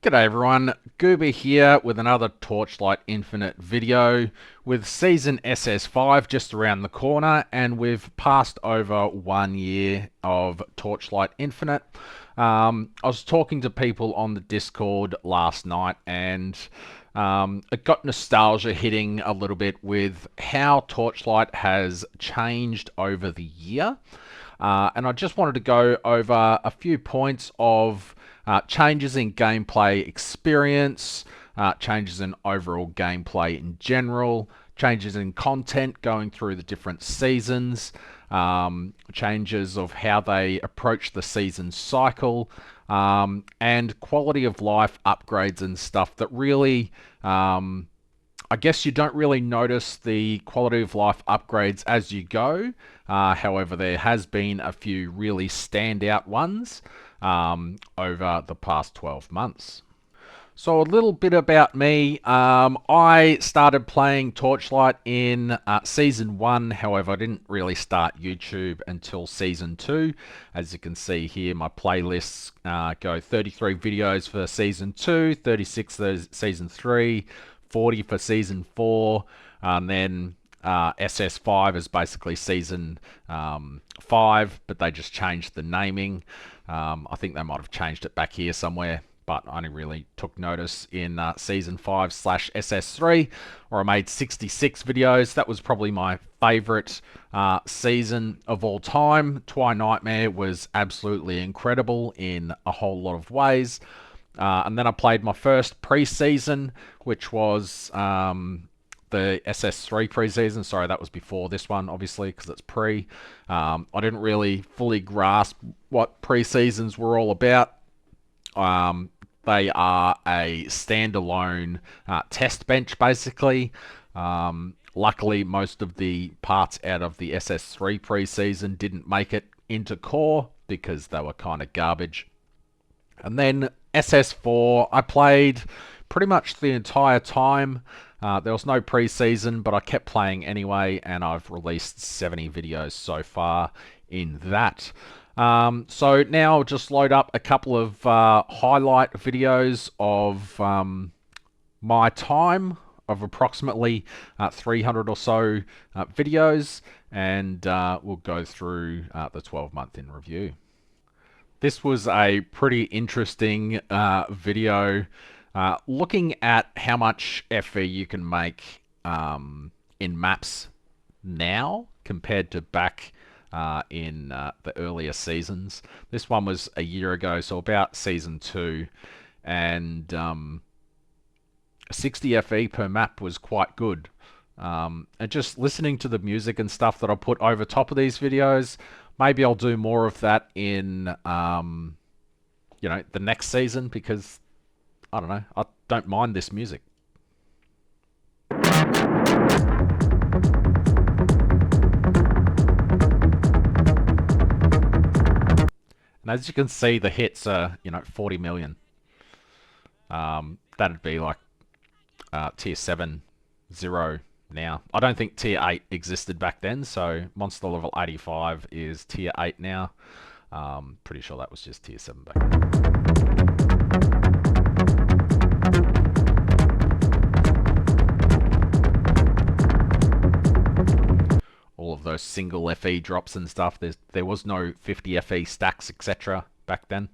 G'day everyone, Goober here with another Torchlight Infinite video with Season SS5 just around the corner, and we've passed over 1 year of Torchlight Infinite. I was talking to people on the Discord last night, and it got nostalgia hitting a little bit with how Torchlight has changed over the year. And I just wanted to go over a few points of changes in gameplay experience, changes in overall gameplay in general, changes in content going through the different seasons, changes of how they approach the season cycle, and quality of life upgrades and stuff that really I guess you don't really notice the quality of life upgrades as you go. However, there has been a few really standout ones over the past 12 months. So a little bit about me. I started playing Torchlight in Season 1. However, I didn't really start YouTube until Season 2. As you can see here, my playlists go 33 videos for Season 2, 36 for Season 3, 40 for Season 4, and then SS5 is basically Season 5, but they just changed the naming. I think they might have changed it back here somewhere, but I only really took notice in Season 5 / SS3, where I made 66 videos. That was probably my favorite season of all time. Twi Nightmare was absolutely incredible in a whole lot of ways. And then I played my first PreSeason, which was the SS3 PreSeason. Sorry, that was before this one, obviously, because it's pre. I didn't really fully grasp what PreSeasons were all about. They are a standalone test bench, basically. Luckily, most of the parts out of the SS3 PreSeason didn't make it into core because they were kind of garbage. And then SS4, I played pretty much the entire time. There was no preseason, but I kept playing anyway, and I've released 70 videos so far in that. So now I'll just load up a couple of highlight videos of my time of approximately 300 or so videos, and we'll go through the 12-month in review. This was a pretty interesting video looking at how much FE you can make in maps now compared to back in the earlier seasons. This one was a year ago, so about Season 2, and 60 FE per map was quite good. And just listening to the music and stuff that I'll put over top of these videos, maybe I'll do more of that in, the next season, because, I don't know, I don't mind this music. And as you can see, the hits are, 40 million. That'd be like Tier 7, 0 now. I don't think Tier 8 existed back then, so Monster Level 85 is Tier 8 now. Pretty sure that was just Tier 7 back then. All of those single FE drops and stuff. There was no 50 FE stacks, etc. back then.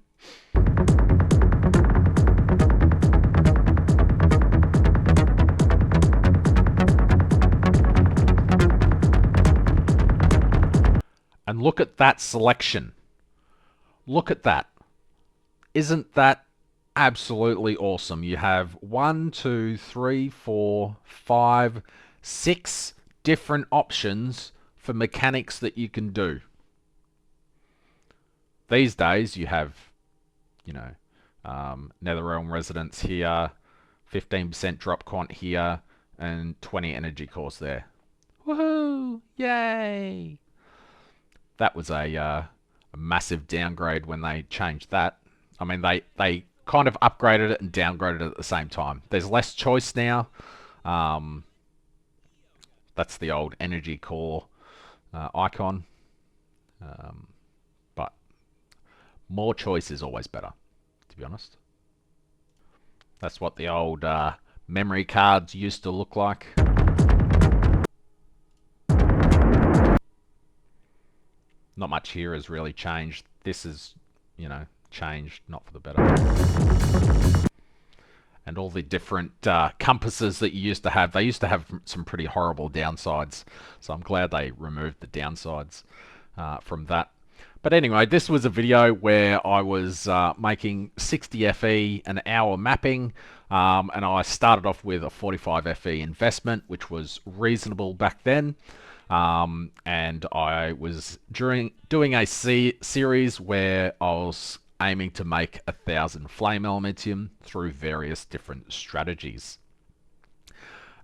And look at that selection. Look at that. Isn't that absolutely awesome? You have 1, 2, 3, 4, 5, 6 different options for mechanics that you can do. These days you have, Netherrealm Residence here, 15% drop quant here, and 20 energy cores there. Woohoo! Yay! That was a massive downgrade when they changed that. I mean, they kind of upgraded it and downgraded it at the same time. There's less choice now. That's the old energy core icon. But more choice is always better, to be honest. That's what the old memory cards used to look like. Not much here has really changed. This is, you know, changed, not for the better. And all the different compasses that you used to have, they used to have some pretty horrible downsides. So I'm glad they removed the downsides from that. But anyway, this was a video where I was making 60 FE an hour mapping, and I started off with a 45 FE investment, which was reasonable back then. And I was doing a series where I was aiming to make 1,000 flame elementium through various different strategies.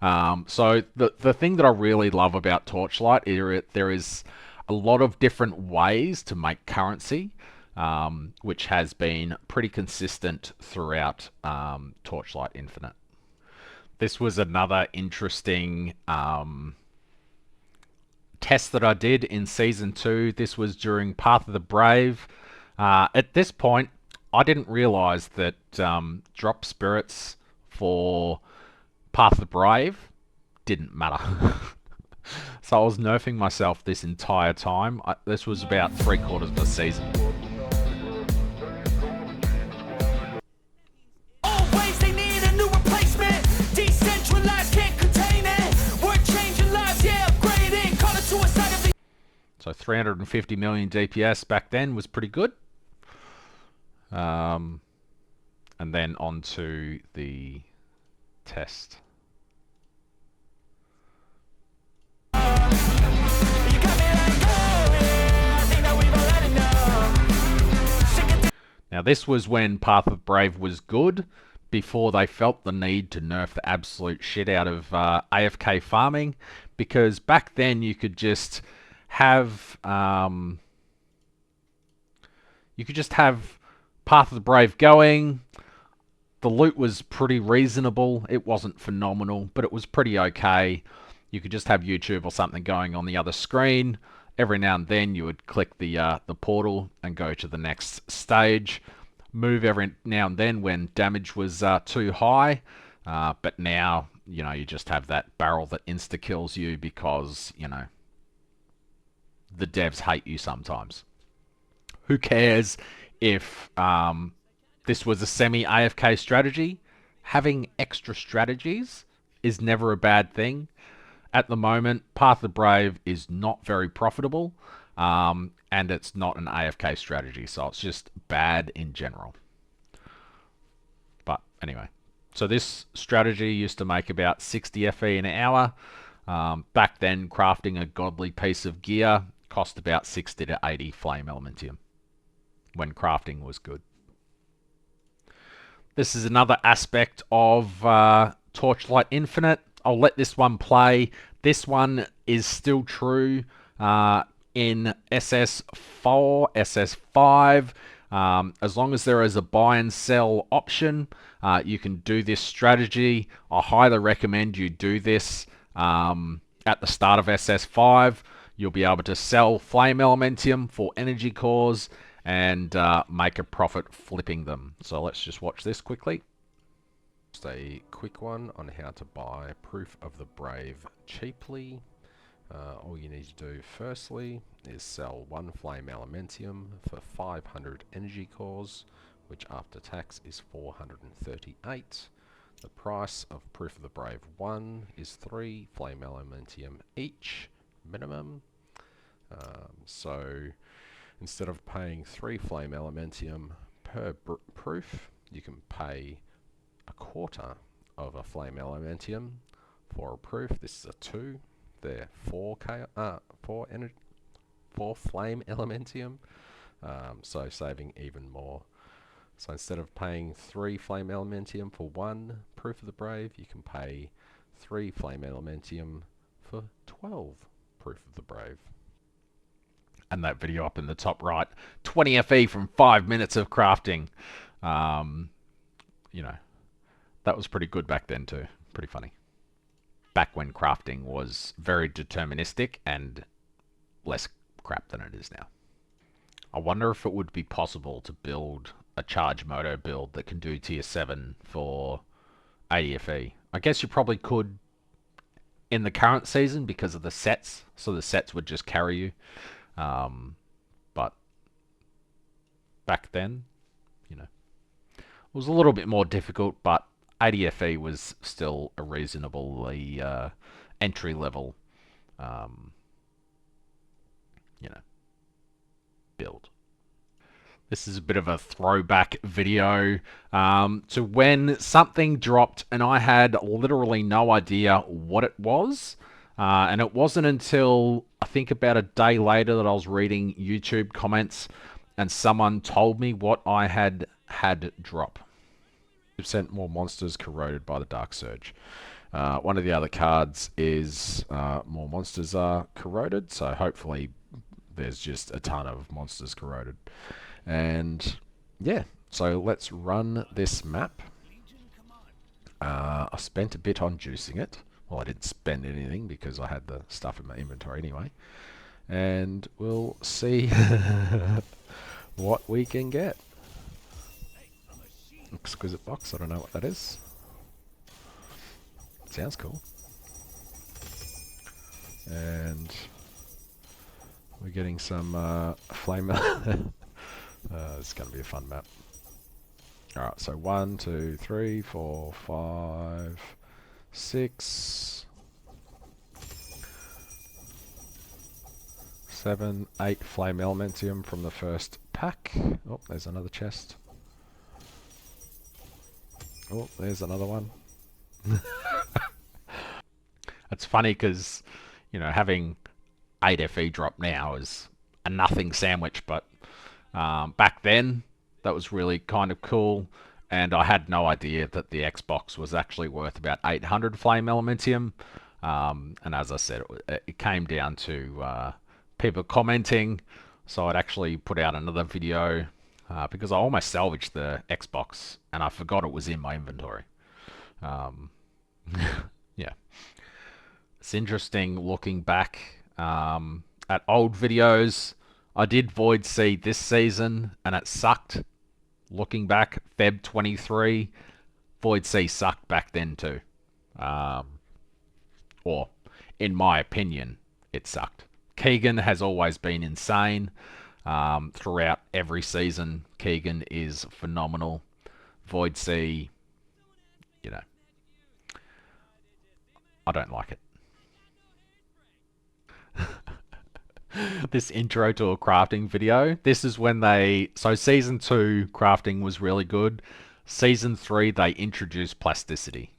So the thing that I really love about Torchlight is there is a lot of different ways to make currency, which has been pretty consistent throughout Torchlight Infinite. This was another interesting test that I did in Season 2. This was during Path of the Brave. At this point, I didn't realize that drop spirits for Path of the Brave didn't matter. So I was nerfing myself this entire time. This was about 3/4 of the season. Always they need a new replacement. Decentralized, can't contain it. We're changing lives, yeah, upgrading. Call it suicide of the... So 350 million DPS back then was pretty good. And then on to the test. Now this was when Path of Brave was good, before they felt the need to nerf the absolute shit out of AFK farming, because back then you could just have Path of the Brave going. The loot was pretty reasonable. It wasn't phenomenal, but it was pretty okay. You could just have YouTube or something going on the other screen. Every now and then you would click the portal and go to the next stage. Move every now and then when damage was too high. But now, you know, you just have that barrel that insta-kills you because, you know, the devs hate you sometimes. Who cares if this was a semi-AFK strategy? Having extra strategies is never a bad thing. At the moment, Path of the Brave is not very profitable, and it's not an AFK strategy, so it's just bad in general. But anyway, so this strategy used to make about 60 FE an hour. Back then, crafting a godly piece of gear cost about 60 to 80 flame elementium, when crafting was good. This is another aspect of Torchlight Infinite. I'll let this one play. This one is still true in SS4, SS5. As long as there is a buy and sell option, you can do this strategy. I highly recommend you do this at the start of SS5. You'll be able to sell flame elementium for energy cores and make a profit flipping them. So let's just watch this quickly. Just a quick one on how to buy Proof of the Brave cheaply. All you need to do firstly is sell 1 flame elementium for 500 energy cores, which after tax is 438. The price of Proof of the Brave 1 is 3 flame elementium each, minimum. So instead of paying 3 flame elementium per proof, you can pay a quarter of a flame elementium for a proof. This is a 2. They're 4 flame elementium, so saving even more. So instead of paying 3 flame elementium for 1 Proof of the Brave, you can pay 3 flame elementium for 12 Proof of the Brave. And that video up in the top right, 20 FE from 5 minutes of crafting. You know, that was pretty good back then too. Pretty funny. Back when crafting was very deterministic and less crap than it is now. I wonder if it would be possible to build a Charge Moto build that can do tier 7 for ADFE. I guess you probably could in the current season because of the sets, so the sets would just carry you. But back then, you know, it was a little bit more difficult, but ADFE was still a reasonably entry level, um, you know, build. This is a bit of a throwback video to when something dropped and I had literally no idea what it was. And it wasn't until I think about a day later that I was reading YouTube comments and someone told me what I had drop. 50% more monsters corroded by the Dark Surge. One of the other cards is more monsters are corroded, so hopefully there's just a ton of monsters corroded. And yeah, so let's run this map. I spent a bit on juicing it. Well, I didn't spend anything because I had the stuff in my inventory anyway. And we'll see what we can get. Exquisite box, I don't know what that is. Sounds cool. And we're getting some flame. It's going to be a fun map. Alright, so 1, 2, 3, 4, 5, 6, 7, 8 flame elementium from the first pack. Oh, there's another chest. Oh, there's another one. It's funny because, you know, having 8 FE drop now is a nothing sandwich, but back then that was really kind of cool, and I had no idea that the Xbox was actually worth about 800 flame elementium. And as I said, it came down to people commenting, so I'd actually put out another video because I almost salvaged the Xbox and I forgot it was in my inventory. Yeah, it's interesting looking back at old videos. I did Void Sea this season and it sucked. Looking back, Feb 23, Void Sea sucked back then too. Or, in my opinion, it sucked. Keegan has always been insane. Throughout every season, Keegan is phenomenal. Void Sea, you know, I don't like it. This intro to a crafting video. This is when so season 2 crafting was really good. Season 3 they introduced plasticity.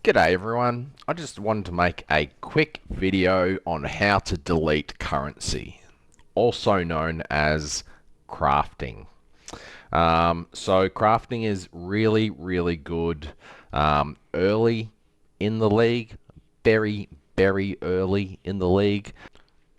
G'day everyone, I just wanted to make a quick video on how to delete currency, also known as crafting. So crafting is really good early in the league, very early in the league.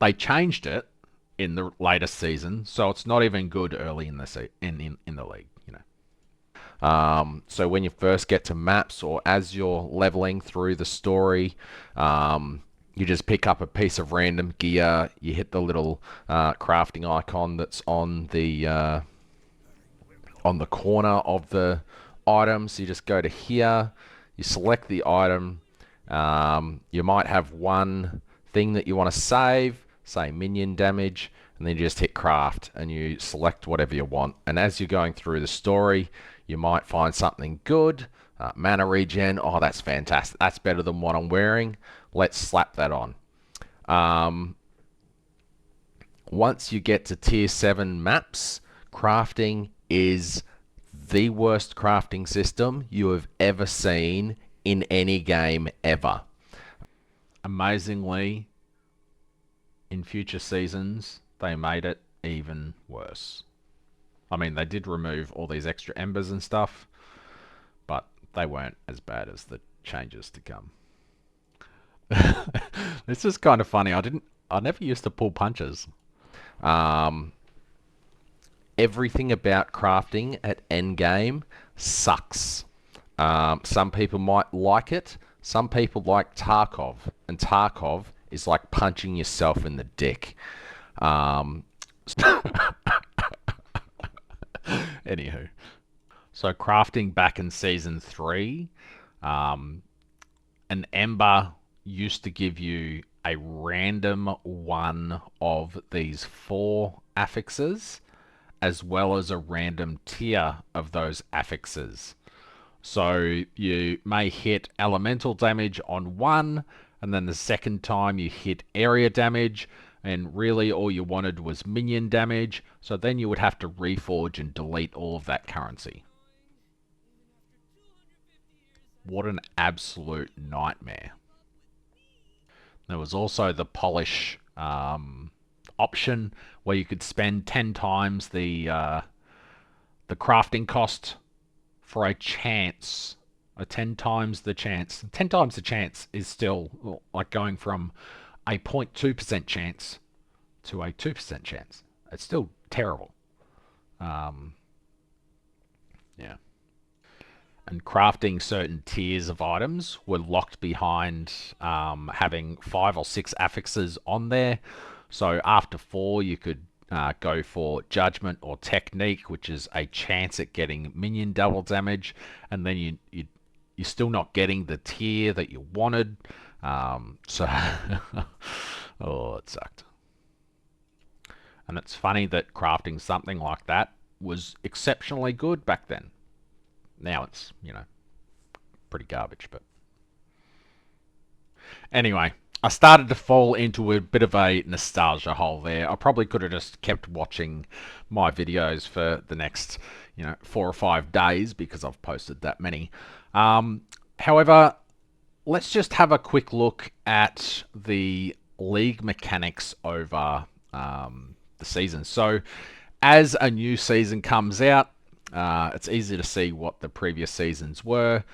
They changed it in the latest season, so it's not even good early in the in the league, you know. So when you first get to maps, or as you're leveling through the story, you just pick up a piece of random gear. You hit the little crafting icon that's on the corner of the item. So you just go to here, you select the item. You might have one thing that you want to save, say minion damage, and then you just hit craft and you select whatever you want. And as you're going through the story, you might find something good. Mana regen, oh that's fantastic, that's better than what I'm wearing, let's slap that on. Once you get to tier 7 maps, crafting is the worst crafting system you have ever seen in any game ever. Amazingly, in future seasons, they made it even worse. I mean, they did remove all these extra embers and stuff, but they weren't as bad as the changes to come. This is kind of funny. I never used to pull punches. Everything about crafting at endgame sucks. Some people might like it. Some people like Tarkov, and Tarkov is like punching yourself in the dick. Anywho, so crafting back in season 3, An Ember used to give you a random one of these 4 affixes, as well as a random tier of those affixes. So you may hit elemental damage on one, and then the second time you hit area damage, and really all you wanted was minion damage, so then you would have to reforge and delete all of that currency. What an absolute nightmare. There was also the polish option where you could spend 10 times the crafting cost for a chance. 10 times the chance. 10 times the chance is still like going from a 0.2% chance to a 2% chance. It's still terrible. Yeah. And crafting certain tiers of items were locked behind having 5 or 6 affixes on there. So after 4, you could go for Judgment or Technique, which is a chance at getting minion double damage, and then you're still not getting the tier that you wanted. So, oh, it sucked. And it's funny that crafting something like that was exceptionally good back then. Now it's, pretty garbage, but anyway, I started to fall into a bit of a nostalgia hole there. I probably could have just kept watching my videos for the next, 4 or 5 days because I've posted that many. However, let's just have a quick look at the league mechanics over the season. So, as a new season comes out, it's easy to see what the previous seasons were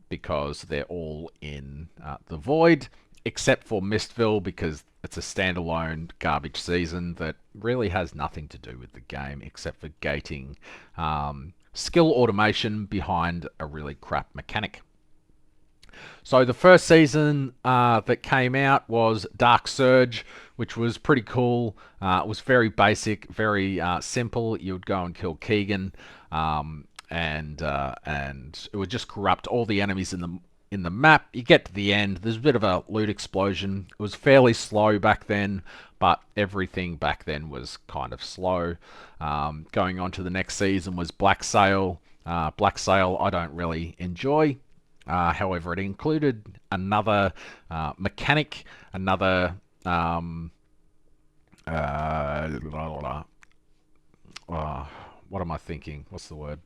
because they're all in the void, except for Mistville because it's a standalone garbage season that really has nothing to do with the game except for gating skill automation behind a really crap mechanic. So the first season that came out was Dark Surge, which was pretty cool. It was very basic, very simple. You would go and kill Keegan, and it would just corrupt all the enemies in the map. You get to the end, there's a bit of a loot explosion. It was fairly slow back then, but everything back then was kind of slow. Going on to the next season was Black Sail. Black Sail I don't really enjoy. However, it included another mechanic, another what am I thinking? What's the word?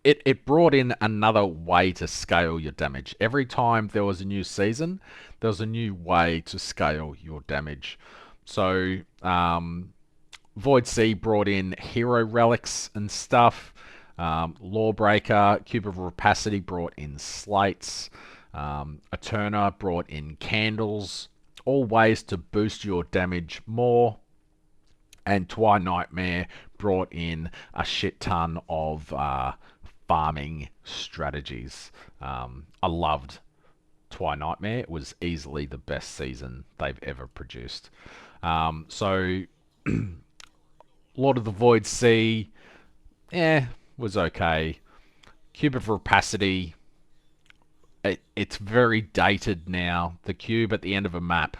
It brought in another way to scale your damage. Every time there was a new season, there was a new way to scale your damage. So Void Sea brought in hero relics and stuff. Lawbreaker, Cube of Rapacity brought in slates. Eterna brought in candles. All ways to boost your damage more. And Twi Nightmare brought in a shit ton of farming strategies. I loved Twi Nightmare. It was easily the best season they've ever produced. So Lord of the Void Sea, was okay. Cube of Rapacity, it's very dated now. The cube at the end of a map,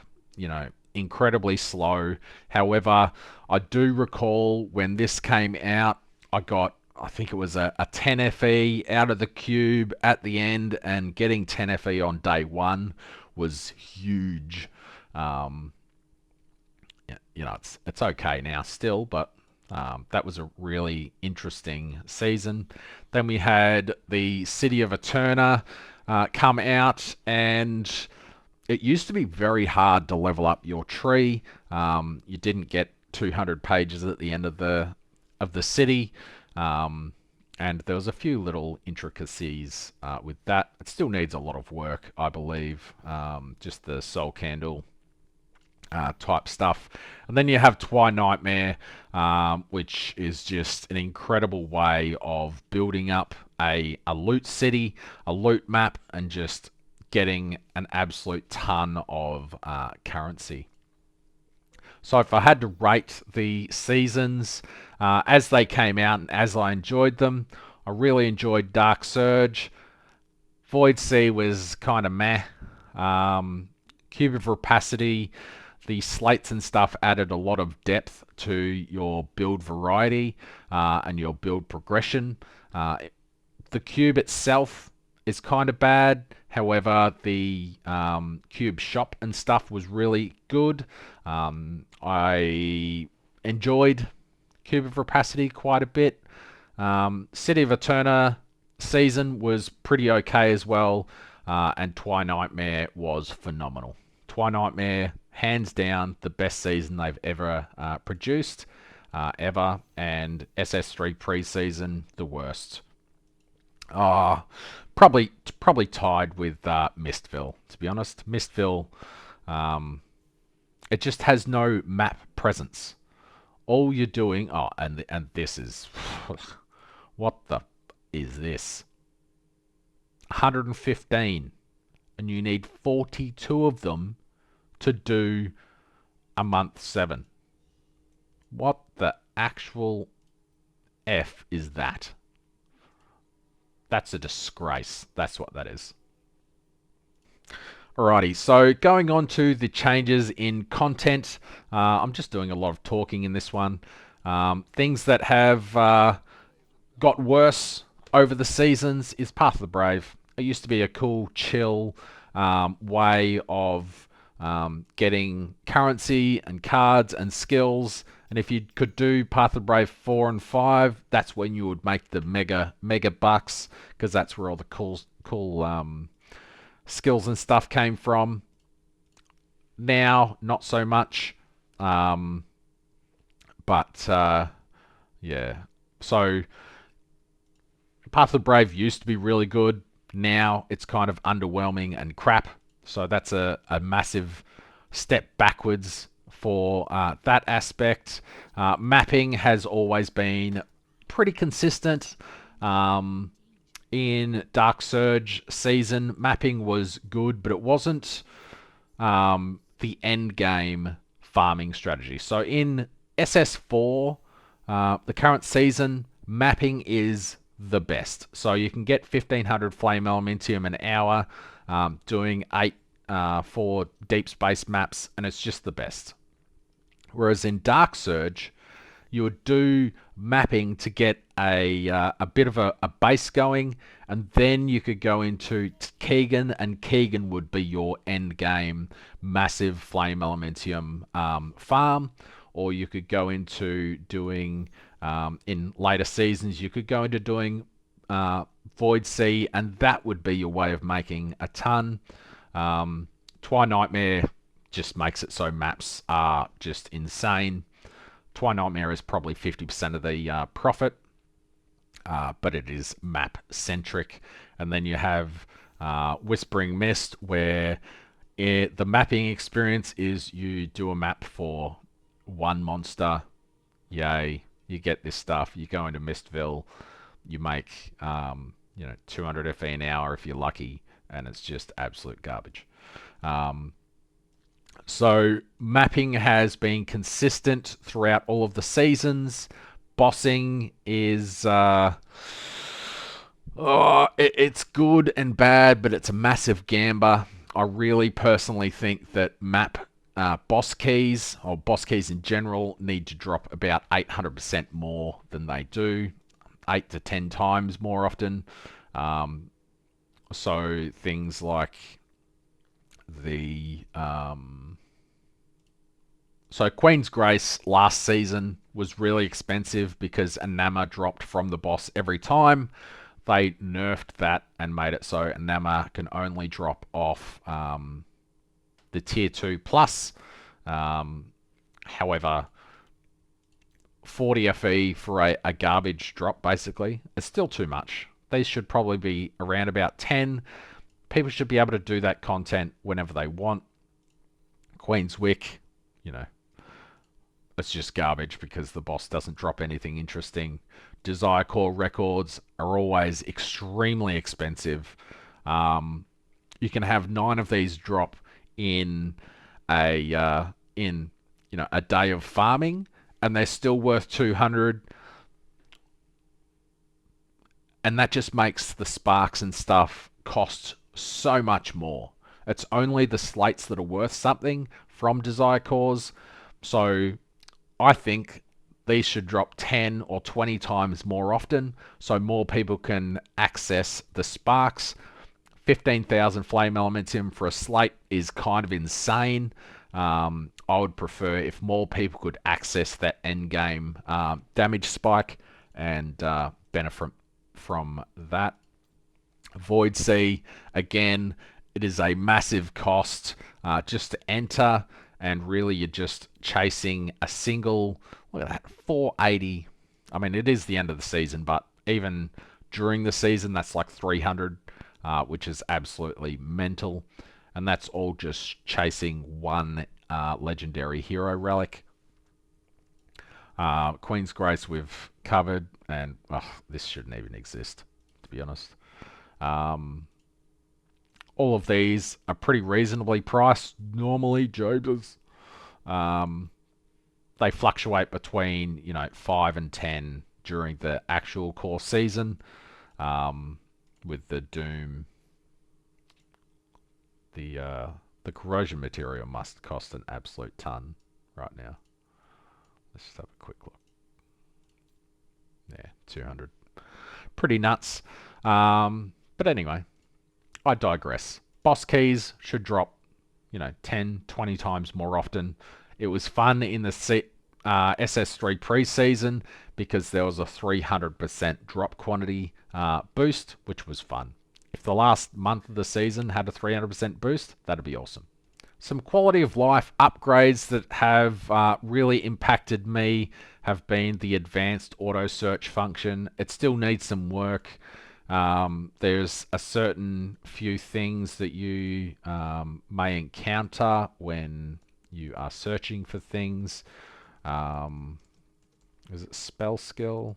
incredibly slow. However, I do recall when this came out, I think it was a 10 FE out of the cube at the end, and getting 10 FE on day 1 was huge. It's okay now still, but that was a really interesting season. Then we had the City of Eterna come out, and it used to be very hard to level up your tree. You didn't get 200 pages at the end of the city, and there was a few little intricacies with that. It still needs a lot of work, I believe. Just the Soul Candle type stuff. And then you have Twi Nightmare, which is just an incredible way of building up a loot city, a loot map, and just getting an absolute ton of currency. So if I had to rate the seasons as they came out and as I enjoyed them, I really enjoyed Dark Surge. Void Sea was kind of meh. Cube of Rapacity, the slates and stuff added a lot of depth to your build variety and your build progression. The cube itself is kind of bad. However, the cube shop and stuff was really good. I enjoyed Cube of Rapacity quite a bit. City of Eterna season was pretty okay as well. And Twi Nightmare was phenomenal. Twi Nightmare, hands down, the best season they've ever produced, ever. And SS3 PreSeason, the worst. Probably tied with Mistville, to be honest. Mistville, it just has no map presence. All you're doing, and this is, what the is this? 115, and you need 42 of them to do a month 7. What the actual F is that? That's a disgrace. That's what that is. Alrighty, so going on to the changes in content. I'm just doing a lot of talking in this one. Things that have got worse over the seasons is Path of the Brave. It used to be a cool, chill way of getting currency and cards and skills. And if you could do Path of the Brave 4 and 5, that's when you would make the mega bucks, because that's where all the cool skills and stuff came from. Now, not so much. Yeah. So, Path of the Brave used to be really good. Now, it's kind of underwhelming and crap. So, that's a massive step backwards for that aspect. Mapping has always been pretty consistent. In Dark Surge season, mapping was good, but it wasn't the end game farming strategy. So in SS4, the current season, mapping is the best. So you can get 1500 Flame Elementium an hour doing 8 for deep space maps, and it's just the best. Whereas in Dark Surge, you would do mapping to get a bit of a base going, and then you could go into Keegan, and Keegan would be your end game massive Flame Elementium farm. Or you could go into doing, in later seasons, you could go into doing Void Sea, and that would be your way of making a ton. Twi Nightmare just makes it so maps are just insane. Twi Nightmare is probably 50% of the profit, but it is map centric. And then you have Whispering Mist, where the mapping experience is you do a map for one monster. Yay, you get this stuff. You go into Mistville, you make 200 FE an hour if you're lucky, and it's just absolute garbage. So mapping has been consistent throughout all of the seasons. Bossing is it's good and bad, but it's a massive gamble. I really personally think that map boss keys, or boss keys in general, need to drop about 800% more than they do, 8 to 10 times more often. So things like the so Queen's Grace last season was really expensive because Anama dropped from the boss every time. They nerfed that and made it so Anama can only drop off the tier 2 plus. However, 40 FE for a garbage drop, basically, is still too much. These should probably be around about 10. People should be able to do that content whenever they want. Queen's Wick, it's just garbage because the boss doesn't drop anything interesting. Desire Core records are always extremely expensive. You can have 9 of these drop in a day of farming, and they're still worth 200. And that just makes the sparks and stuff cost so much more. It's only the slates that are worth something from Desire Cores. So I think these should drop 10 or 20 times more often so more people can access the sparks. 15,000 flame elementium for a slate is kind of insane. I would prefer if more people could access that end game damage spike and benefit from that. Void Sea, again, it is a massive cost just to enter, and really you're just chasing a single, look at that, 480. I mean, it is the end of the season, but even during the season, that's like 300, which is absolutely mental. And that's all just chasing one legendary hero relic. Queen's Grace we've covered, and this shouldn't even exist, to be honest. All of these are pretty reasonably priced. Normally, Jobers, they fluctuate between 5 and 10 during the actual core season. With the Doom, the corrosion material must cost an absolute ton right now. Let's just have a quick look. Yeah, 200. Pretty nuts. But anyway, I digress. Boss keys should drop, 10, 20 times more often. It was fun in the SS3 preseason because there was a 300% drop quantity boost, which was fun. If the last month of the season had a 300% boost, that'd be awesome. Some quality of life upgrades that have really impacted me have been the advanced auto search function. It still needs some work. There's a certain few things that you may encounter when you are searching for things. Is it spell skill?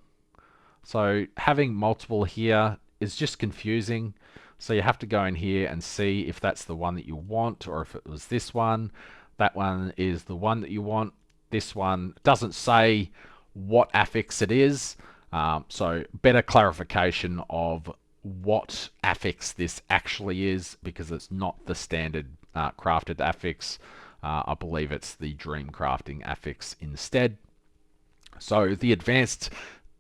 So having multiple here is just confusing. So you have to go in here and see if that's the one that you want, or if it was this one. That one is the one that you want. This one doesn't say what affix it is. So better clarification of what affix this actually is, because it's not the standard crafted affix. I believe it's the dream crafting affix instead. So the advanced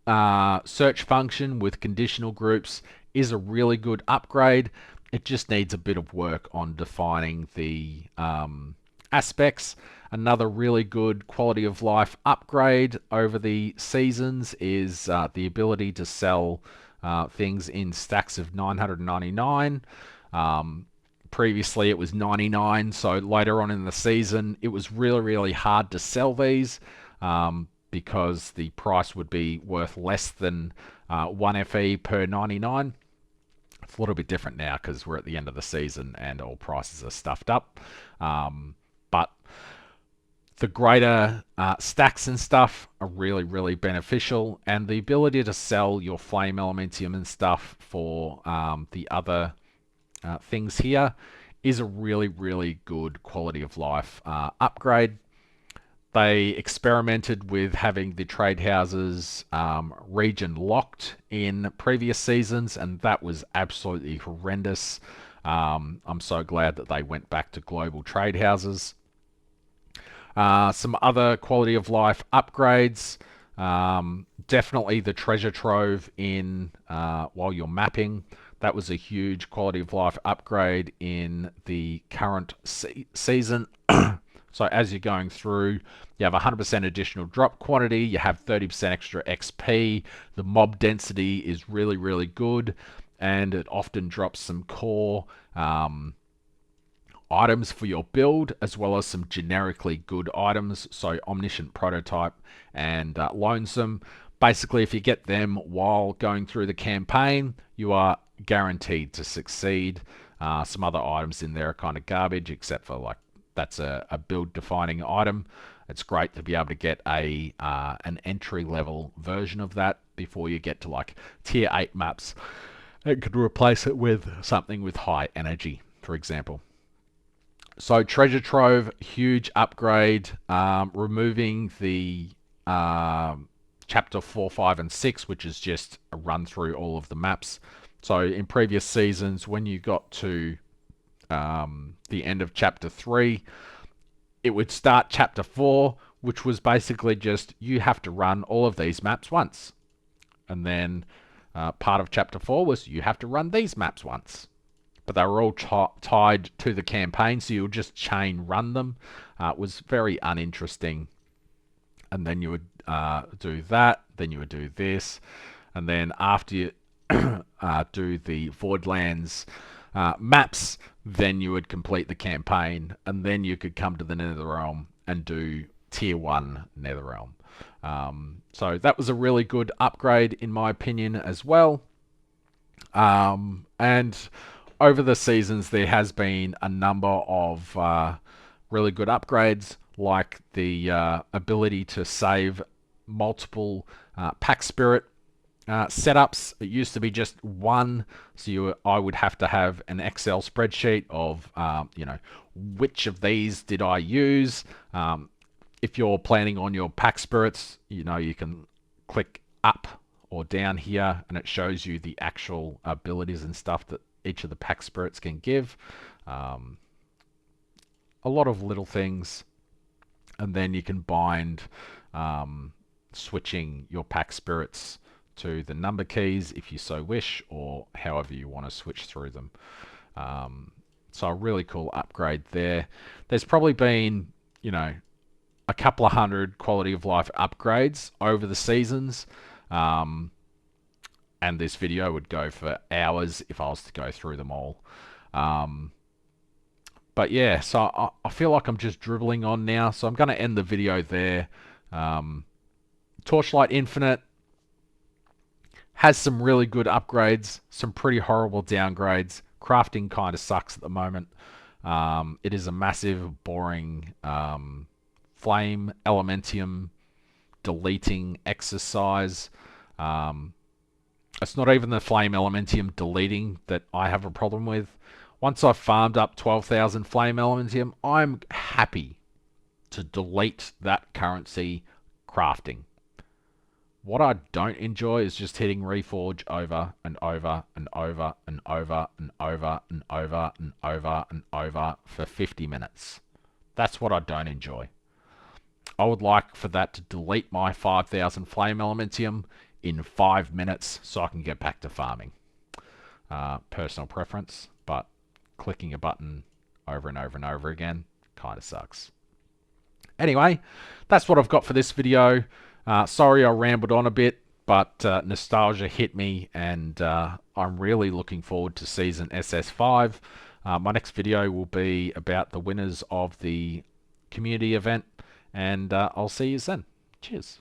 search function with conditional groups is a really good upgrade. It just needs a bit of work on defining the aspects. Another really good quality of life upgrade over the seasons is the ability to sell things in stacks of 999. Previously it was 99, so later on in the season it was really hard to sell these because the price would be worth less than 1 FE per 99. It's a little bit different now because we're at the end of the season and all prices are stuffed up. But the greater stacks and stuff are really beneficial, and the ability to sell your flame elementium and stuff for the other things here is a really good quality of life upgrade. They experimented with having the trade houses region locked in previous seasons, and that was absolutely horrendous. I'm so glad that they went back to global trade houses. Some other quality of life upgrades. Definitely the treasure trove in while you're mapping. That was a huge quality of life upgrade in the current season. So as you're going through, you have 100% additional drop quantity, you have 30% extra XP, the mob density is really good, and it often drops some core items for your build, as well as some generically good items, so Omniscient Prototype and Lonesome. Basically, if you get them while going through the campaign, you are guaranteed to succeed. Some other items in there are kind of garbage, except for like that's a build defining item. It's great to be able to get an entry level version of that before you get to like tier 8 maps. It could replace it with something with high energy, for example. So treasure trove, huge upgrade. Removing the chapter 4, 5, and 6, which is just a run through all of the maps. So in previous seasons, when you got to the end of chapter 3, it would start chapter 4, which was basically just you have to run all of these maps once. And then part of chapter 4 was you have to run these maps once. But they were all tied to the campaign, so you would just chain run them. It was very uninteresting. And then you would do that, then you would do this, and then after you do the Voidlands maps, then you would complete the campaign, and then you could come to the Netherrealm and do Tier 1 Netherrealm. So that was a really good upgrade in my opinion as well. And over the seasons there has been a number of really good upgrades, like the ability to save multiple pack spirit setups. It used to be just one, so I would have to have an Excel spreadsheet of which of these did I use. If you're planning on your pack spirits, you can click up or down here and it shows you the actual abilities and stuff that each of the pack spirits can give. A lot of little things. And then you can bind switching your pack spirits to the number keys if you so wish, or however you want to switch through them. So a really cool upgrade there. There's probably been, a couple of hundred quality of life upgrades over the seasons. And this video would go for hours if I was to go through them all. But yeah, so I feel like I'm just dribbling on now, so I'm going to end the video there. Torchlight Infinite has some really good upgrades, some pretty horrible downgrades. Crafting kind of sucks at the moment. It is a massive, boring flame elementium deleting exercise. It's not even the flame elementium deleting that I have a problem with. Once I've farmed up 12,000 flame elementium, I'm happy to delete that currency crafting. What I don't enjoy is just hitting Reforge over and over and over and over and over and over and over and over for 50 minutes. That's what I don't enjoy. I would like for that to delete my 5,000 flame elementium in 5 minutes so I can get back to farming. Personal preference, but clicking a button over and over and over again kind of sucks. Anyway, that's what I've got for this video. Sorry I rambled on a bit, but nostalgia hit me, and I'm really looking forward to Season SS5. My next video will be about the winners of the community event, and I'll see you then. Cheers.